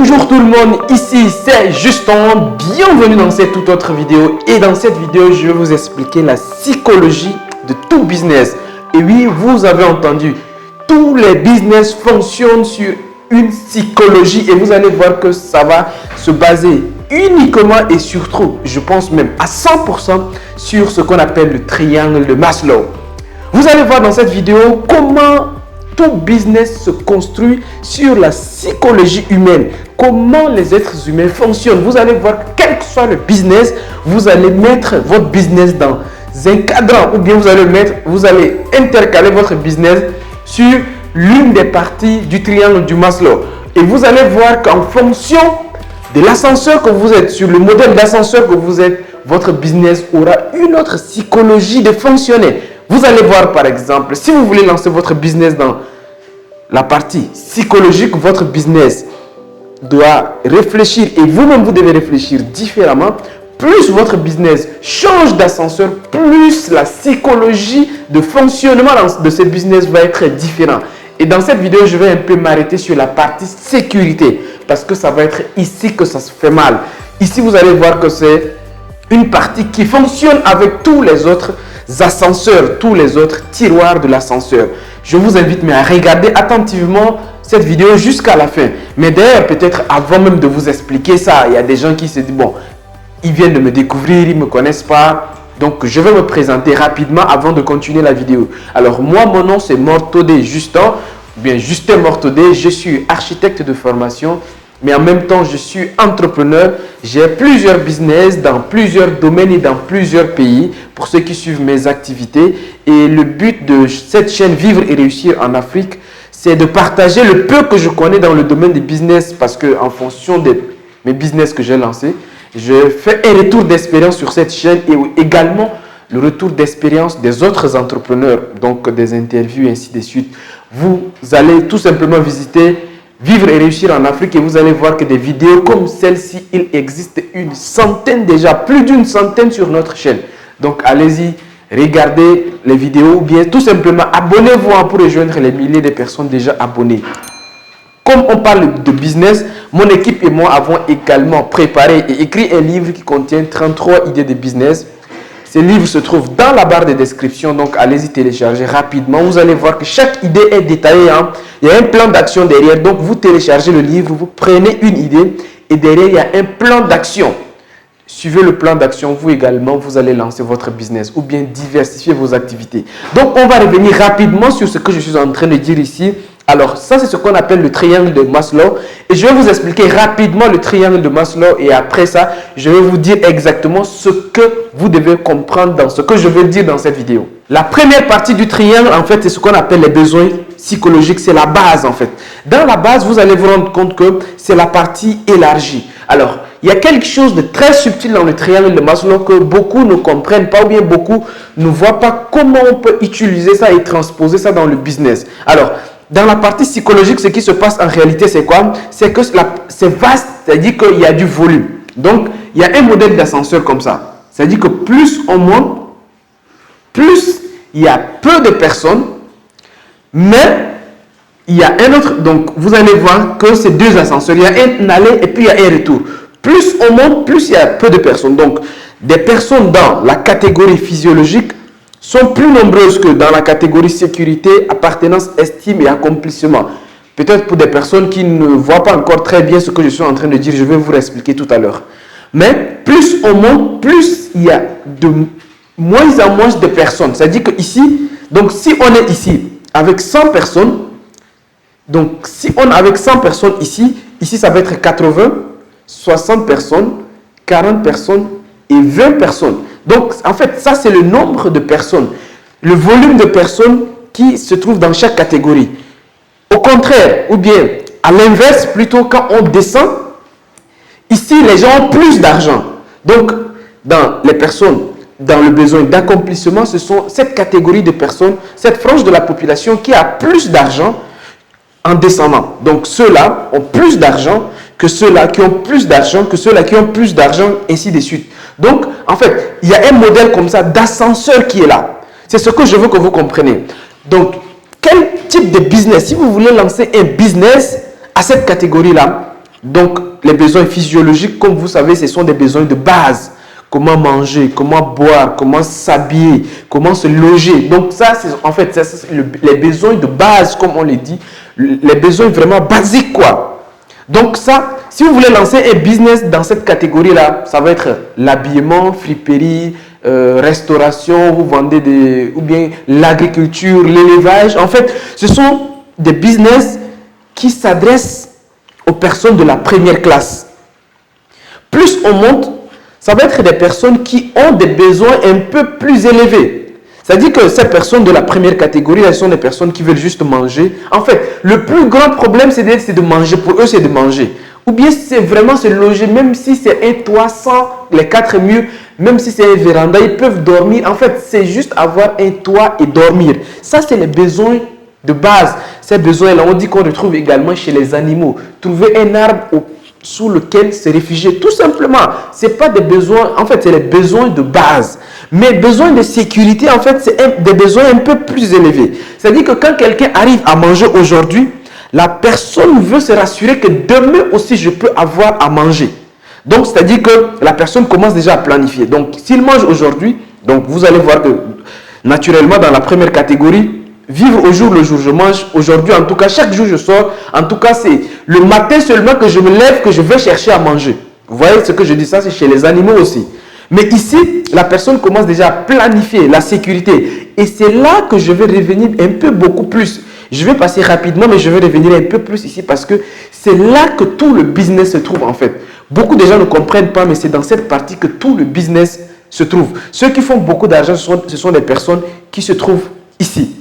Bonjour tout le monde, ici c'est Justin, bienvenue dans cette toute autre vidéo. Et dans cette vidéo, je vais vous expliquer la psychologie de tout business. Et oui, vous avez entendu, tous les business fonctionnent sur une psychologie. Et vous allez voir que ça va se baser uniquement et surtout, je pense même à 100% sur ce qu'on appelle le triangle de Maslow. Vous allez voir dans cette vidéo comment tout business se construit sur la psychologie humaine. Comment les êtres humains fonctionnent. Vous allez voir que quel que soit le business, vous allez mettre votre business dans un cadran ou bien vous allez intercaler votre business sur l'une des parties du triangle du Maslow. Et vous allez voir qu'en fonction de l'ascenseur que vous êtes, sur le modèle d'ascenseur que vous êtes, votre business aura une autre psychologie de fonctionner. Vous allez voir par exemple, si vous voulez lancer votre business dans la partie psychologique, votre business doit réfléchir et vous-même vous devez réfléchir différemment. Plus votre business change d'ascenseur, plus la psychologie de fonctionnement de ce business va être différent. Et dans cette vidéo, je vais un peu m'arrêter sur la partie sécurité parce que ça va être ici que ça se fait mal. Ici, vous allez voir que c'est une partie qui fonctionne avec tous les autres ascenseurs, tous les autres tiroirs de l'ascenseur. Je vous invite à regarder attentivement cette vidéo jusqu'à la fin. Mais d'ailleurs, peut-être avant même de vous expliquer ça, il y a des gens qui se disent, bon, ils viennent de me découvrir, ils ne me connaissent pas. Donc, je vais me présenter rapidement avant de continuer la vidéo. Alors, moi, mon nom, c'est Mortodé Justin, bien Justin Mortodé. Je suis architecte de formation, mais en même temps, je suis entrepreneur. J'ai plusieurs business dans plusieurs domaines et dans plusieurs pays pour ceux qui suivent mes activités. Et le but de cette chaîne Vivre et Réussir en Afrique, c'est de partager le peu que je connais dans le domaine des business parce que en fonction de mes business que j'ai lancés, je fais un retour d'expérience sur cette chaîne et également le retour d'expérience des autres entrepreneurs, donc des interviews et ainsi de suite. Vous allez tout simplement visiter Vivre et Réussir en Afrique et vous allez voir que des vidéos comme celle-ci, il existe une centaine déjà, plus d'une centaine sur notre chaîne. Donc allez-y, regardez les vidéos ou bien tout simplement abonnez-vous pour rejoindre les milliers de personnes déjà abonnées. Comme on parle de business, mon équipe et moi avons également préparé et écrit un livre qui contient 33 idées de business. Ce livre se trouve dans la barre de description, donc allez-y télécharger rapidement. Vous allez voir que chaque idée est détaillée. Il y a un plan d'action derrière. Donc vous téléchargez le livre, vous prenez une idée et derrière il y a un plan d'action. Suivez le plan d'action, vous également, vous allez lancer votre business ou bien diversifier vos activités. Donc on va revenir rapidement sur ce que je suis en train de dire ici. Alors ça c'est ce qu'on appelle le triangle de Maslow et je vais vous expliquer rapidement le triangle de Maslow et après ça je vais vous dire exactement ce que vous devez comprendre dans ce que je vais dire dans cette vidéo. La première partie du triangle en fait c'est ce qu'on appelle les besoins psychologiques, c'est la base en fait. Dans la base vous allez vous rendre compte que c'est la partie élargie. Alors il y a quelque chose de très subtil dans le triangle de Maslow que beaucoup ne comprennent pas ou bien beaucoup ne voient pas comment on peut utiliser ça et transposer ça dans le business. Alors dans la partie psychologique, ce qui se passe en réalité, c'est quoi? C'est que c'est vaste, c'est-à-dire qu'il y a du volume. Donc, il y a un modèle d'ascenseur comme ça. C'est-à-dire que plus on monte, plus il y a peu de personnes, mais il y a un autre. Donc, vous allez voir que c'est deux ascenseurs. Il y a un aller et puis il y a un retour. Plus on monte, plus il y a peu de personnes. Donc, des personnes dans la catégorie physiologique sont plus nombreuses que dans la catégorie sécurité, appartenance, estime et accomplissement. Peut-être pour des personnes qui ne voient pas encore très bien ce que je suis en train de dire, je vais vous l'expliquer tout à l'heure. Mais plus on monte, plus il y a de moins en moins de personnes. C'est-à-dire que ici, donc si on est ici avec 100 personnes, donc si on est avec 100 personnes ici ça va être 80, 60 personnes, 40 personnes et 20 personnes. Donc, en fait, ça, c'est le nombre de personnes, le volume de personnes qui se trouvent dans chaque catégorie. Au contraire, ou bien à l'inverse, plutôt quand on descend, ici, les gens ont plus d'argent. Donc, dans les personnes, dans le besoin d'accomplissement, ce sont cette catégorie de personnes, cette frange de la population qui a plus d'argent en descendant. Donc, ceux-là ont plus d'argent que ceux-là qui ont plus d'argent, que ceux-là qui ont plus d'argent, ainsi de suite. Donc, en fait, il y a un modèle comme ça d'ascenseur qui est là. C'est ce que je veux que vous compreniez. Donc, quel type de business, si vous voulez lancer un business à cette catégorie-là, Donc, les besoins physiologiques, comme vous savez, ce sont des besoins de base. Comment manger, comment boire, comment s'habiller, comment se loger. Donc ça, c'est en fait les besoins de base, comme on les dit, les besoins vraiment basiques, quoi. Donc ça, si vous voulez lancer un business dans cette catégorie-là, ça va être l'habillement, friperie, restauration, vous vendez ou bien l'agriculture, l'élevage. En fait, ce sont des business qui s'adressent aux personnes de la première classe. Plus on monte, ça va être des personnes qui ont des besoins un peu plus élevés. C'est-à-dire que ces personnes de la première catégorie, elles sont des personnes qui veulent juste manger. En fait, le plus grand problème, c'est de manger. Pour eux, c'est de manger. Ou bien c'est vraiment se loger, même si c'est un toit sans les 4 murs, même si c'est un véranda, ils peuvent dormir. En fait, c'est juste avoir un toit et dormir. Ça, c'est les besoins de base. Ces besoins-là, on dit qu'on retrouve également chez les animaux. Trouver un arbre sous lequel se réfugier. Tout simplement, ce n'est pas des besoins, en fait, c'est les besoins de base. Mais besoin de sécurité, en fait, c'est des besoins un peu plus élevés. C'est-à-dire que quand quelqu'un arrive à manger aujourd'hui, la personne veut se rassurer que demain aussi, je peux avoir à manger. Donc, c'est-à-dire que la personne commence déjà à planifier. Donc, s'il mange aujourd'hui, donc vous allez voir que naturellement, dans la première catégorie, vivre au jour le jour, je mange aujourd'hui, en tout cas, chaque jour je sors. En tout cas, c'est le matin seulement que je me lève, que je vais chercher à manger. Vous voyez ce que je dis, ça c'est chez les animaux aussi. Mais ici, la personne commence déjà à planifier la sécurité. Et c'est là que je vais revenir un peu beaucoup plus. Je vais passer rapidement, mais je vais revenir un peu plus ici parce que c'est là que tout le business se trouve en fait. Beaucoup de gens ne comprennent pas, mais c'est dans cette partie que tout le business se trouve. Ceux qui font beaucoup d'argent, ce sont des personnes qui se trouvent ici.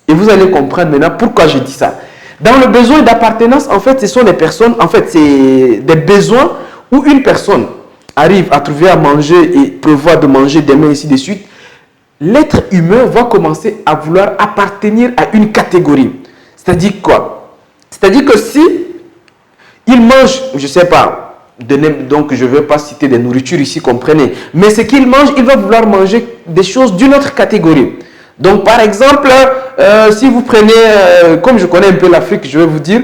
Et vous allez comprendre maintenant pourquoi je dis ça. Dans le besoin d'appartenance, en fait, ce sont des personnes, en fait, c'est des besoins où une personne arrive à trouver à manger et prévoit de manger demain, ainsi de suite. L'être humain va commencer à vouloir appartenir à une catégorie. C'est-à-dire quoi? C'est-à-dire que si il mange, je ne sais pas, donc je ne vais pas citer des nourritures ici, comprenez, mais ce qu'il mange, il va vouloir manger des choses d'une autre catégorie. Donc, par exemple, si vous prenez, comme je connais un peu l'Afrique, je vais vous dire,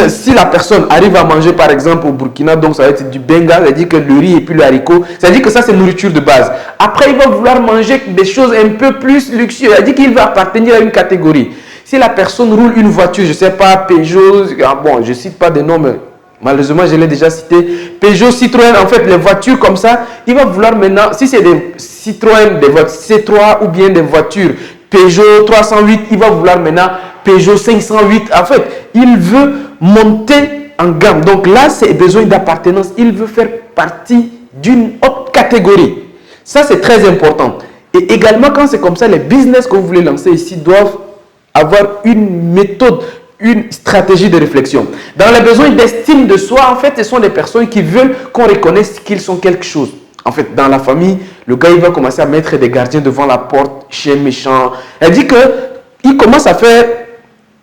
si la personne arrive à manger, par exemple, au Burkina, donc ça va être du benga, c'est-à-dire que le riz et puis le haricot, c'est-à-dire que ça, c'est nourriture de base. Après, il va vouloir manger des choses un peu plus luxueuses, c'est-à-dire qu'il va appartenir à une catégorie. Si la personne roule une voiture, je ne sais pas, Peugeot, bon, je ne cite pas des noms, mais malheureusement, je l'ai déjà cité. Peugeot, Citroën, en fait, les voitures comme ça, il va vouloir maintenant, si c'est des Citroën, des voitures C3 ou bien des voitures Peugeot 308, il va vouloir maintenant Peugeot 508. En fait, il veut monter en gamme. Donc là, c'est besoin d'appartenance. Il veut faire partie d'une autre catégorie. Ça, c'est très important. Et également, quand c'est comme ça, les business que vous voulez lancer ici doivent avoir une méthode, une stratégie de réflexion. Dans les besoins d'estime de soi, en fait, ce sont des personnes qui veulent qu'on reconnaisse qu'ils sont quelque chose. En fait, dans la famille, le gars, il va commencer à mettre des gardiens devant la porte, chien méchant. Elle dit qu'il commence à faire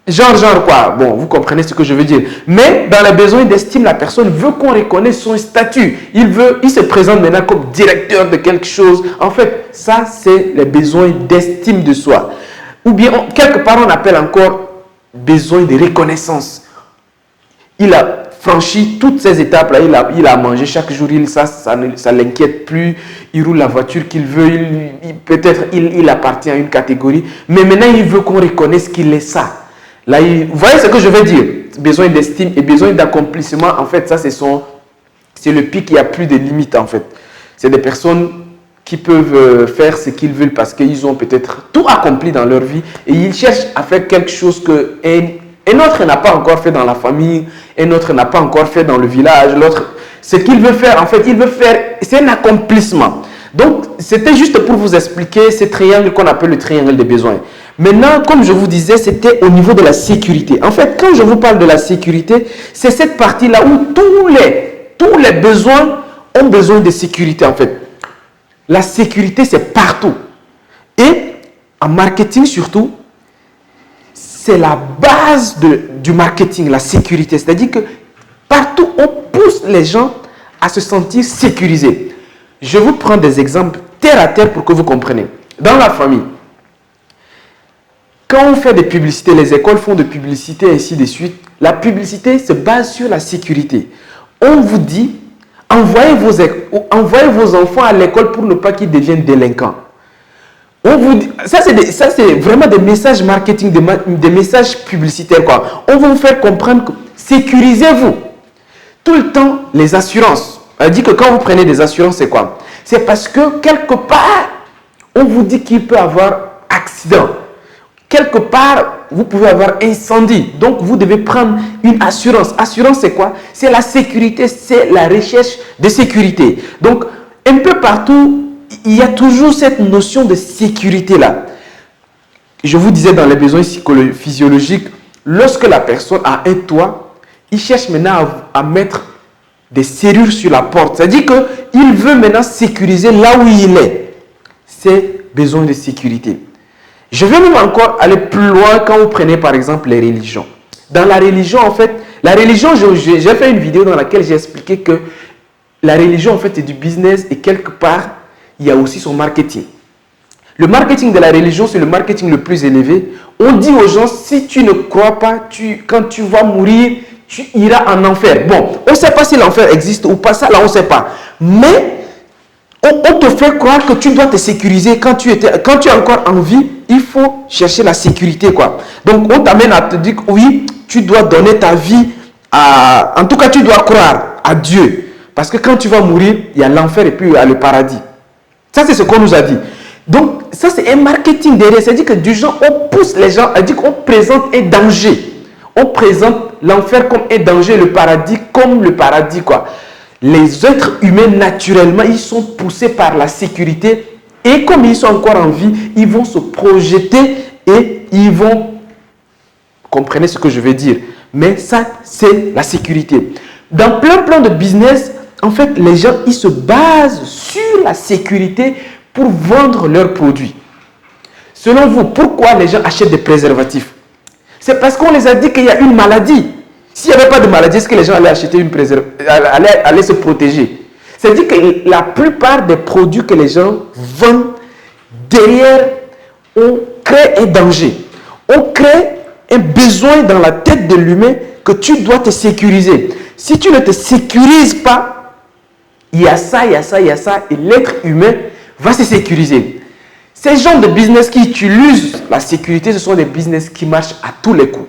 genre quoi. Bon, vous comprenez ce que je veux dire. Mais dans les besoins d'estime, la personne veut qu'on reconnaisse son statut. Il se présente maintenant comme directeur de quelque chose. En fait, ça, c'est les besoins d'estime de soi. Ou bien, quelque part, on appelle encore besoin de reconnaissance. Il a franchi toutes ces étapes-là, il a mangé chaque jour, ça ne l'inquiète plus, il roule la voiture qu'il veut, peut-être il appartient à une catégorie, mais maintenant il veut qu'on reconnaisse qu'il est ça. Là, vous voyez ce que je veux dire? Besoin d'estime et besoin d'accomplissement, en fait, ça c'est le pic, il n'y a plus de limite en fait. C'est des personnes qui peuvent faire ce qu'ils veulent parce qu'ils ont peut-être tout accompli dans leur vie et ils cherchent à faire quelque chose qu'un autre n'a pas encore fait dans la famille, un autre n'a pas encore fait dans le village, l'autre, ce qu'il veut faire, en fait, il veut faire, c'est un accomplissement. Donc, c'était juste pour vous expliquer ce triangle qu'on appelle le triangle des besoins. Maintenant, comme je vous disais, c'était au niveau de la sécurité. En fait, quand je vous parle de la sécurité, c'est cette partie-là où tous les besoins ont besoin de sécurité, en fait. La sécurité, c'est partout. Et en marketing surtout, c'est la base du marketing, la sécurité. C'est-à-dire que partout, on pousse les gens à se sentir sécurisés. Je vous prends des exemples terre à terre pour que vous compreniez. Dans la famille, quand on fait des publicités, les écoles font des publicités, ainsi de suite, la publicité se base sur la sécurité. On vous dit, envoyez vos enfants à l'école pour ne pas qu'ils deviennent délinquants. On vous dit, ça c'est vraiment des messages marketing, des messages publicitaires, quoi. On va vous faire comprendre que sécurisez-vous. Tout le temps, les assurances. On dit que quand vous prenez des assurances, c'est quoi? C'est parce que quelque part, on vous dit qu'il peut y avoir accident. Quelque part, vous pouvez avoir incendie. Donc, vous devez prendre une assurance. Assurance, c'est quoi? C'est la sécurité, c'est la recherche de sécurité. Donc, un peu partout, il y a toujours cette notion de sécurité-là. Je vous disais dans les besoins physiologiques, lorsque la personne a un toit, il cherche maintenant à mettre des serrures sur la porte. C'est-à-dire qu'il veut maintenant sécuriser là où il est. C'est besoin de sécurité. Je vais même encore aller plus loin quand vous prenez par exemple les religions. Dans la religion, en fait, j'ai fait une vidéo dans laquelle j'ai expliqué que la religion, en fait, est du business et quelque part, il y a aussi son marketing. Le marketing de la religion, c'est le marketing le plus élevé. On dit aux gens, si tu ne crois pas, quand tu vas mourir, tu iras en enfer. Bon, on ne sait pas si l'enfer existe ou pas, ça là, on ne sait pas. Mais on te fait croire que tu dois te sécuriser quand tu es encore en vie. Il faut chercher la sécurité, quoi. Donc, on t'amène à te dire que oui, tu dois donner ta vie à... En tout cas, tu dois croire à Dieu. Parce que quand tu vas mourir, il y a l'enfer et puis il y a le paradis. Ça, c'est ce qu'on nous a dit. Donc, ça, c'est un marketing derrière. C'est-à-dire que du genre, on pousse les gens à dire qu'on présente un danger. On présente l'enfer comme un danger, le paradis comme le paradis, quoi. Les êtres humains, naturellement, ils sont poussés par la sécurité. Et comme ils sont encore en vie, ils vont se projeter et ils vont... Comprenez ce que je veux dire. Mais ça, c'est la sécurité. Dans plein de business, en fait, les gens, ils se basent sur la sécurité pour vendre leurs produits. Selon vous, pourquoi les gens achètent des préservatifs? C'est parce qu'on les a dit qu'il y a une maladie. S'il n'y avait pas de maladie, est-ce que les gens allaient acheter une préservatif, allaient se protéger? C'est-à-dire que la plupart des produits que les gens vendent, derrière, on crée un danger. On crée un besoin dans la tête de l'humain que tu dois te sécuriser. Si tu ne te sécurises pas, il y a ça, il y a ça, il y a ça, et l'être humain va se sécuriser. Ces gens de business qui utilisent la sécurité, ce sont des business qui marchent à tous les coups.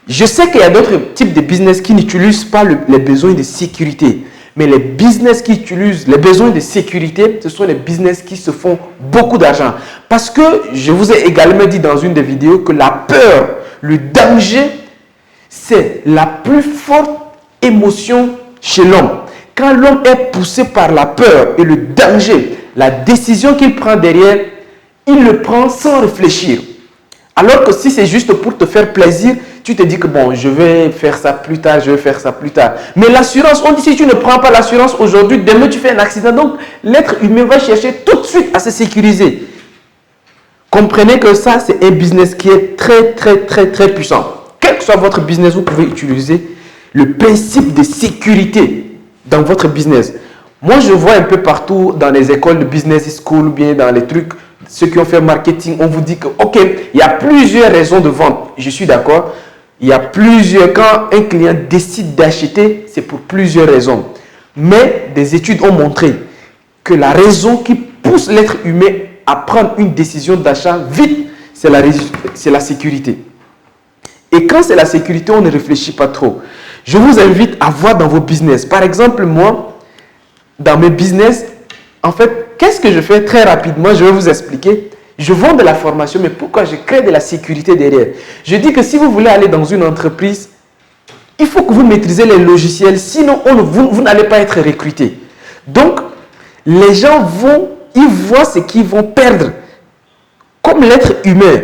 Je sais qu'il y a d'autres types de business qui n'utilisent pas les besoins de sécurité. Mais les business qui utilisent les besoins de sécurité, ce sont les business qui se font beaucoup d'argent. Parce que je vous ai également dit dans une des vidéos que la peur, le danger, c'est la plus forte émotion chez l'homme. Quand l'homme est poussé par la peur et le danger, la décision qu'il prend derrière, il le prend sans réfléchir. Alors que si c'est juste pour te faire plaisir, tu te dis que bon, je vais faire ça plus tard, je vais faire ça plus tard. Mais l'assurance, on dit si tu ne prends pas l'assurance aujourd'hui, demain tu fais un accident. Donc, l'être humain va chercher tout de suite à se sécuriser. Comprenez que ça, c'est un business qui est très puissant. Quel que soit votre business, vous pouvez utiliser le principe de sécurité dans votre business. Moi, je vois un peu partout dans les écoles de business school, bien dans les trucs, ceux qui ont fait marketing, on vous dit que, ok, il y a plusieurs raisons de vente. Je suis d'accord. Il y a plusieurs, quand un client décide d'acheter, c'est pour plusieurs raisons. Mais des études ont montré que la raison qui pousse l'être humain à prendre une décision d'achat vite, c'est la sécurité. Et quand c'est la sécurité, on ne réfléchit pas trop. Je vous invite à voir dans vos business. Par exemple, moi, dans mes business, en fait, qu'est-ce que je fais très rapidement? Je vais vous expliquer. Je vends de la formation, mais pourquoi je crée de la sécurité derrière? Je dis que si vous voulez aller dans une entreprise, il faut que vous maîtrisez les logiciels, sinon vous n'allez pas être recruté. Donc, les gens ils voient ce qu'ils vont perdre. Comme l'être humain,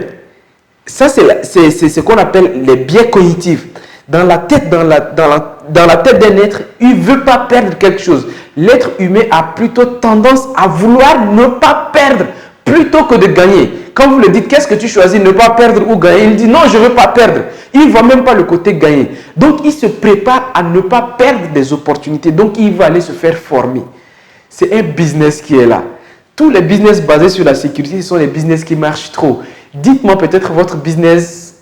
ça c'est ce qu'on appelle les biais cognitifs. Dans la tête d'un être, il ne veut pas perdre quelque chose. L'être humain a plutôt tendance à vouloir ne pas perdre plutôt que de gagner. Quand vous le dites, qu'est-ce que tu choisis, ne pas perdre ou gagner? Il dit non, je ne veux pas perdre. Il ne voit même pas le côté gagner. Donc, il se prépare à ne pas perdre des opportunités. Donc, il va aller se faire former. C'est un business qui est là. Tous les business basés sur la sécurité, ce sont les business qui marchent trop. Dites-moi peut-être votre business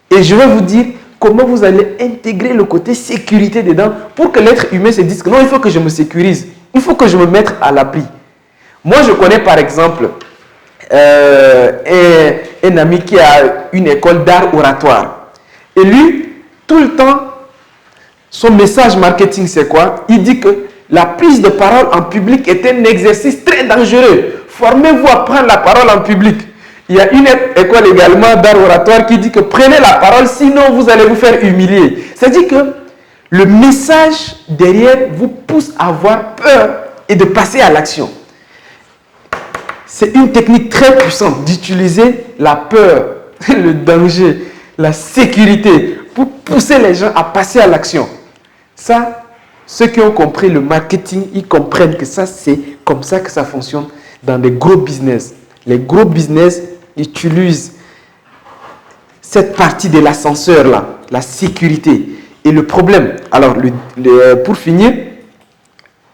et je vais vous dire comment vous allez intégrer le côté sécurité dedans pour que l'être humain se dise que non, il faut que je me sécurise, il faut que je me mette à l'abri. Moi, je connais par exemple un ami qui a une école d'art oratoire. Et lui, tout le temps, son message marketing, c'est quoi? Il dit que la prise de parole en public est un exercice très dangereux. Formez-vous à prendre la parole en public. Il y a une école également d'art oratoire qui dit que prenez la parole, sinon vous allez vous faire humilier. C'est-à-dire que le message derrière vous pousse à avoir peur et de passer à l'action. C'est une technique très puissante d'utiliser la peur, le danger, la sécurité pour pousser les gens à passer à l'action. Ça, ceux qui ont compris le marketing, ils comprennent que ça, c'est comme ça que ça fonctionne dans des gros business. Les gros business utilisent cette partie de l'ascenseur là, la sécurité. Et le problème, alors pour finir,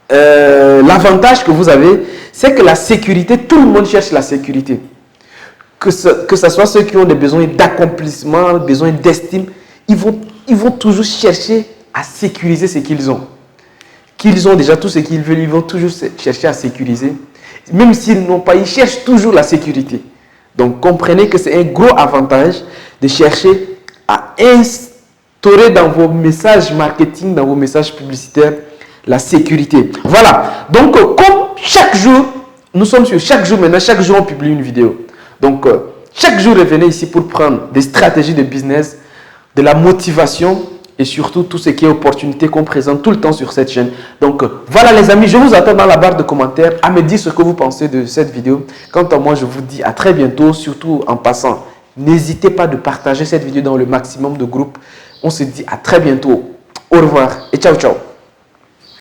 l'avantage que vous avez, c'est que la sécurité, tout le monde cherche la sécurité. Que ce soit ceux qui ont des besoins d'accomplissement, besoins d'estime, ils vont toujours chercher à sécuriser ce qu'ils ont. Qu'ils ont déjà tout ce qu'ils veulent, ils vont toujours chercher à sécuriser. Même s'ils n'ont pas, ils cherchent toujours la sécurité. Donc comprenez que c'est un gros avantage de chercher à instaurer dans vos messages marketing, dans vos messages publicitaires, la sécurité. Voilà. Donc comme chaque jour, nous sommes sur chaque jour maintenant, chaque jour on publie une vidéo. Donc chaque jour revenez ici pour prendre des stratégies de business, de la motivation et surtout tout ce qui est opportunité qu'on présente tout le temps sur cette chaîne. Donc voilà les amis, je vous attends dans la barre de commentaires à me dire ce que vous pensez de cette vidéo. Quant à moi, je vous dis à très bientôt, surtout en passant. N'hésitez pas de partager cette vidéo dans le maximum de groupes. On se dit à très bientôt. Au revoir et ciao ciao.